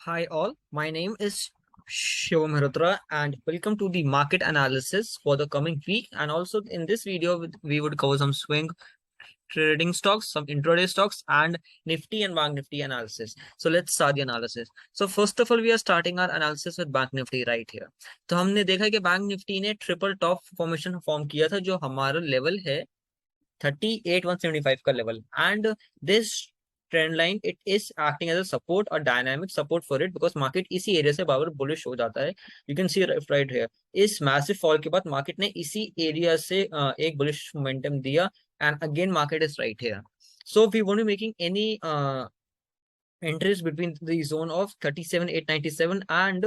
Hi all, my name is Shivam Mehrotra and welcome to the market analysis for the coming week. And also in this video, we would cover some swing trading stocks, some intraday stocks, and Nifty and Bank Nifty analysis. So let's start the analysis. So first of all, we are starting our analysis with Bank Nifty right here. तो हमने देखा कि bank Nifty ने triple top formation form किया था, जो हमारा level है 38,175 का level. And this trend line, it is acting as a support or dynamic support for it because market इसी एरिया से बार बुलिश हो जाता है. You can see right here, इस massive fall के बाद मार्केट ने इसी एरिया से एक बुलिश मोमेंटम दिया and again market is right here. So we won't be making any entries between the zone of 37,897 and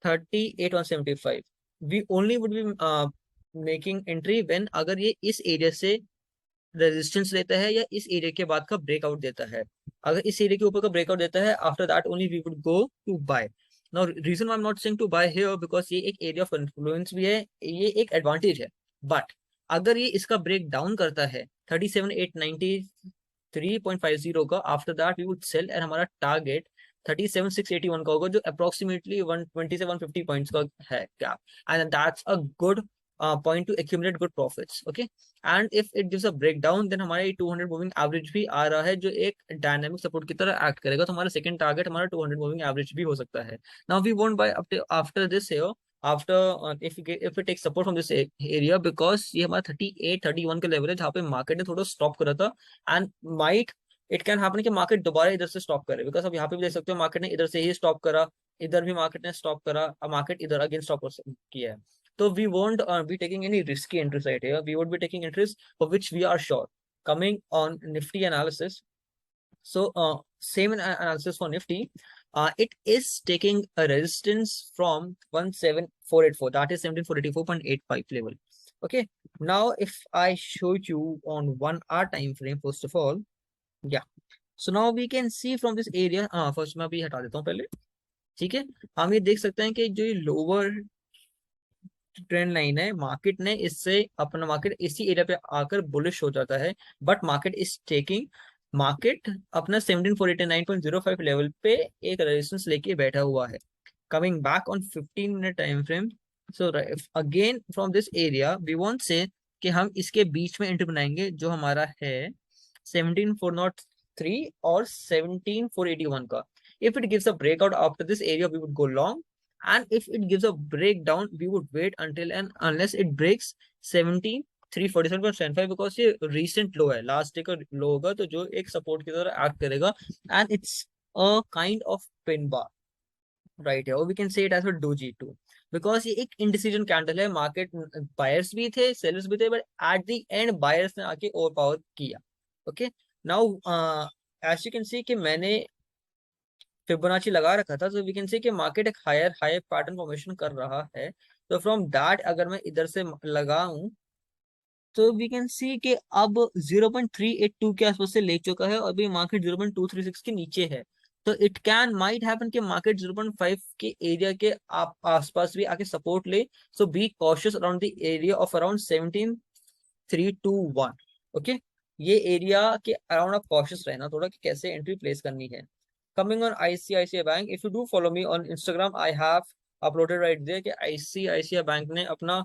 38,175. We only would be making entry when अगर ये इस एरिया से रेजिस्टेंस लेता है या इस एरिया के बाद का ब्रेकआउट देता है. अगर इस एरिया के ऊपर का ब्रेकआउट देता है, after that only we would go to buy. Now reason I am not saying to buy here because ये एक एरिया ऑफ इन्फ्लुएंस भी है, ये एक एडवांटेज है. बट अगर ये इसका ब्रेक डाउन करता है 37,893.50 का, after that we would sell and हमारा टारगेट 37,681 का होगा, जो अप्रोक्सीमेटली 120 से 150 पॉइंट्स का है gap. And that's a good point to accumulate good profits. Okay, and if it gives a breakdown, then हमारा 200 मूविंग एवरेज भी आ रहा है, जो एक डायनामिक सपोर्ट की तरह एक्ट करेगा. तो हमारा सेकंड टारगेट हमारा 200 मूविंग एवरेज भी हो सकता है. Now we won't buy after this here, after if we take support from this area, because ये हमारा 38-31 का लेवल है जहाँ पे मार्केट ने थोड़ा स्टॉप करा था. And might it can happen कि मार्केट दोबारा इधर से स्टॉप करे, बिकॉज अब यहाँ पे भी देख सकते हो मार्केट ने इधर से ही स्टॉप करा, इधर भी मार्केट ने स्टॉप करा, अब मार्केट इधर अगेन स्टॉप किया है. So we won't be taking any risky entries right here. We would be taking entries for which we are sure. Coming on Nifty analysis. So same analysis for Nifty. It is taking a resistance from 17484. That is 17,484.85 level. Okay. Now if I show you on 1 hour time frame, first of all, yeah. So now we can see from this area. First मैं अभी हटा देता हूँ पहले. ठीक है, हम ये देख सकते हैं कि जो ये लोअर ट्रेंड लाइन है, मार्केट ने इससे अपना मार्केट इसी एरिया पे आकर बुलिश हो जाता है. But market is taking, market अपना 17,489.05 लेवल पे एक रेजिस्टेंस लेके बैठा हुआ है. Coming back on 15 minute time frame. So again from this area we want say कि हम इसके बीच में एंट्री बनाएंगे, जो हमारा है 17,403 और 17,481 का. If it gives a breakout after this area we would go long, and if it gives a breakdown we would wait until and unless it breaks 17,347.75, because ये recent low है, लास्ट डे का लो होगा, तो जो एक support की तरह act करेगा. and it's a kind of pin bar right here, or we can say it as a doji too, because ये एक indecision candle है. मार्केट बायर्स भी थे, सेलर्स भी थे, but at the end buyers ने आके ओवर पावर किया. Okay, now as you can see कि मैंने फिबोनाची लगा रखा था, तो वी कैन से कि मार्केट एक हायर हायर पैटर्न फॉर्मेशन कर रहा है. तो फ्रॉम दैट अगर मैं इधर से लगाऊं, तो वी कैन सी कि अब 0.382 के आसपास से ले चुका है और अभी मार्केट 0.236 के नीचे है. तो इट कैन माइट हैपन कि मार्केट 0.5 के एरिया के आसपास भी आके सपोर्ट ले. So be cautious around the area of around 17,321. Okay, ये एरिया के अराउंड आप कॉशियस रहना थोड़ा कि कैसे एंट्री प्लेस करनी है. Coming on ICICI Bank, if you do follow me on Instagram, I have uploaded right there कि ICICI Bank ने अपना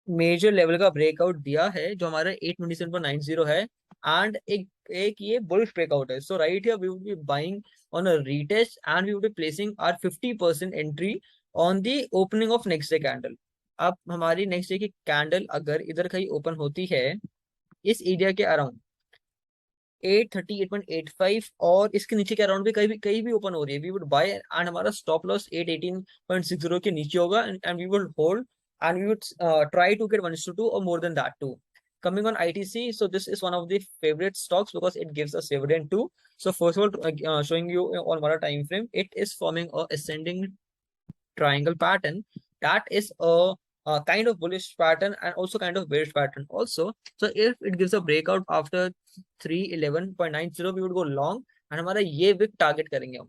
मेजर लेवल का ब्रेकआउट दिया है, जो हमारा 827.90 है. एंड एक ये बुलिश ब्रेकआउट है. So right here we would be buying on a retest and we would be placing our 50% entry on the opening of next day candle. अब हमारी नेक्स्ट डे की कैंडल अगर इधर कहीं ओपन होती है इस एरिया के अराउंड 838.85 और इसके नीचे के अराउंड भी कहीं भी ओपन हो रही है, वी वुड बाय. एंड हमारा स्टॉप लॉस 818.60 के नीचे होगा, and we would hold and we would try to get 1:2 or more than that too. Coming on ITC, so this is one of the favorite stocks because it gives us dividend too. So first of all, showing you on what time frame, it is forming a ascending triangle pattern. That is a kind of bullish pattern and also kind of bearish pattern also. So if it gives a breakout after 311.90, we would go long and हमारा ये wick target करेंगे हम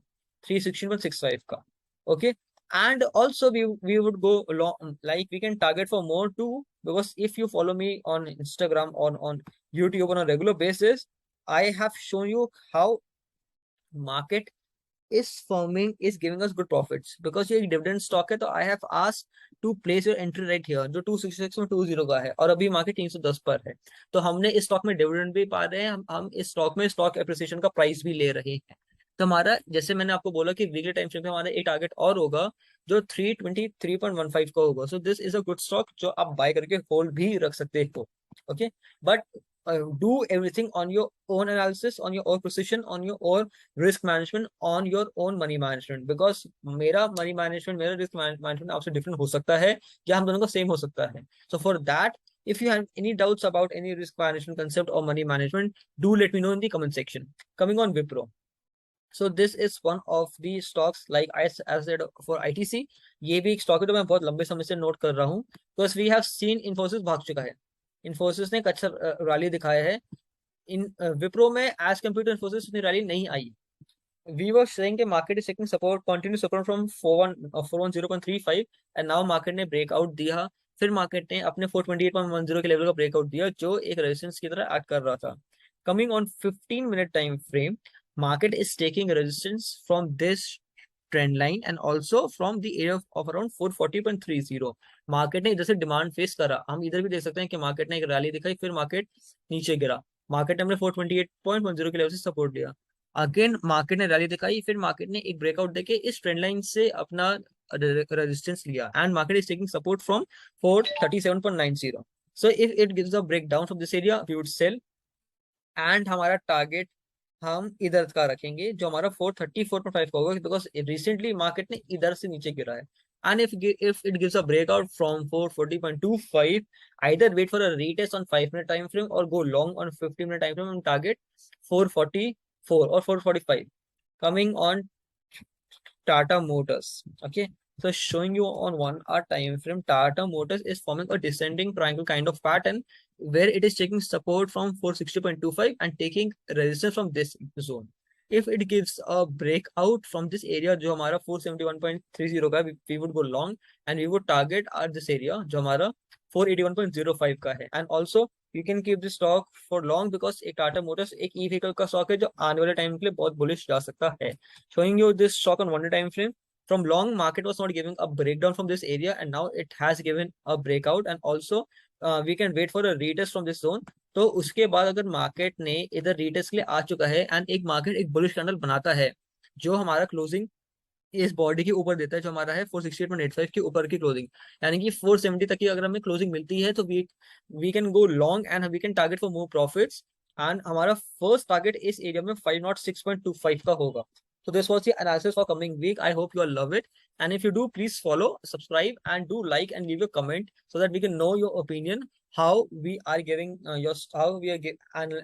316.65 का. Okay, and also we would go long, like we can target for more too, because if you follow me on Instagram, on YouTube on a regular basis, I have shown you how market is firming is giving us good profits because ये एक dividend stock है, तो I have asked to place your entry right here, जो 266 में 20 का है और अभी मार्केट 310 पर है। तो हमने इस स्टॉक में डिविडेंड भी पा रहे हैं, हम इस स्टॉक में स्टॉक एप्रिसिएशन का प्राइस भी ले रहे हैं। तो हमारा, जैसे मैंने आपको बोला कि वीकली टाइम फ्रेम पे हमारा एक टारगेट और होगा जो 323.15 का होगा। So this is a good stock जो आप बाय करके होल्ड भी रख सकते हो। Okay, but do everything on your own analysis, on your own precision, on your own risk management, on your own money management, because मेरा money management, मेरा risk management आपसे different हो सकता है या हम दोनों का same हो सकता है। So for that, if you have any doubts about any risk management concept or money management, do let me know in the comment section. Coming on Wipro, so this is one of the stocks like I said for ITC, ये भी एक stock है जो मैं बहुत लंबे समय से नोट कर रहा हूँ, because we have seen Infosys भाग चुका है, इन्फोसिस ने एक अच्छा रैली दिखाया है। इन विप्रो में एज कम्पेयर टू इन्फोसिस इतनी रैली नहीं आई। वी वर सेइंग कि market is taking support, continue support from 410.35 and now market ने ब्रेकआउट दिया, फिर मार्केट ने अपने 428.10 के लेवल का ब्रेकआउट दिया जो एक रेजिस्टेंस की तरह एक्ट कर रहा था। Coming on 15 minute time frame, market is taking resistance from this trend line and also from the area of around 440.30। Market ने इधर से डिमांड फेस करा, हम इधर भी देख सकते हैं कि मार्केट ने एक रैली दिखाई, फिर मार्केट नीचे गिरा, मार्केट ने हमने 428.10 के लेवल से सपोर्ट लिया, अगेन मार्केट ने रैली दिखाई, फिर मार्केट ने एक ब्रेकआउट देके इस ट्रेंड लाइन से अपना रेजिस्टेंस लिया and market is taking support from 437.90। So if it gives a breakdown from this area we would sell, and हमारा टारगेट हम इधर का रखेंगे जो हमारा 434.5 का होगा, बिकॉज रिसेंटली मार्केट ने इधर से नीचे गिरा है। And if it gives a breakout from 440.25, either wait for a retest on 5-minute time frame or go long on 50-minute time frame and target 444 or 445। Coming on Tata Motors, okay, so showing you on 1 hour time frame, Tata Motors is forming a descending triangle kind of pattern where it is taking support from 460.25 and taking resistance from this zone। If it gives a breakout from this area जो हमारा 471.30 का, we would go long and we would target at this area जो हमारा 481.05 का है। And also you can keep this stock for long because एक Tata Motors एक e vehicle का स्टॉक है जो आने वाले टाइम के लिए बहुत बुलिश जा सकता है। Showing you this stock on 1 day time frame, from long market was not giving a breakdown from this area and now it has given a breakout and also we can wait for a retest from this zone। तो उसके बाद अगर market ने इधर retest के लिए आ चुका है एंड एक मार्केट एक बुलिश कैंडल बनाता है जो हमारा क्लोजिंग इस बॉडी के ऊपर देता है जो हमारा है 468.85 के ऊपर की क्लोजिंग, यानी कि 470 तक की अगर हमें क्लोजिंग मिलती है तो we can go long and we can target for more profits and हमारा फर्स्ट टारगेट इस एरिया में 506.25 का होगा। So this was the analysis for coming week. I hope you all love it. And if you do, please follow, subscribe, and do like and leave a comment so that we can know your opinion, how we are giving how we are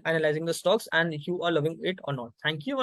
analyzing the stocks, and if you are loving it or not. Thank you.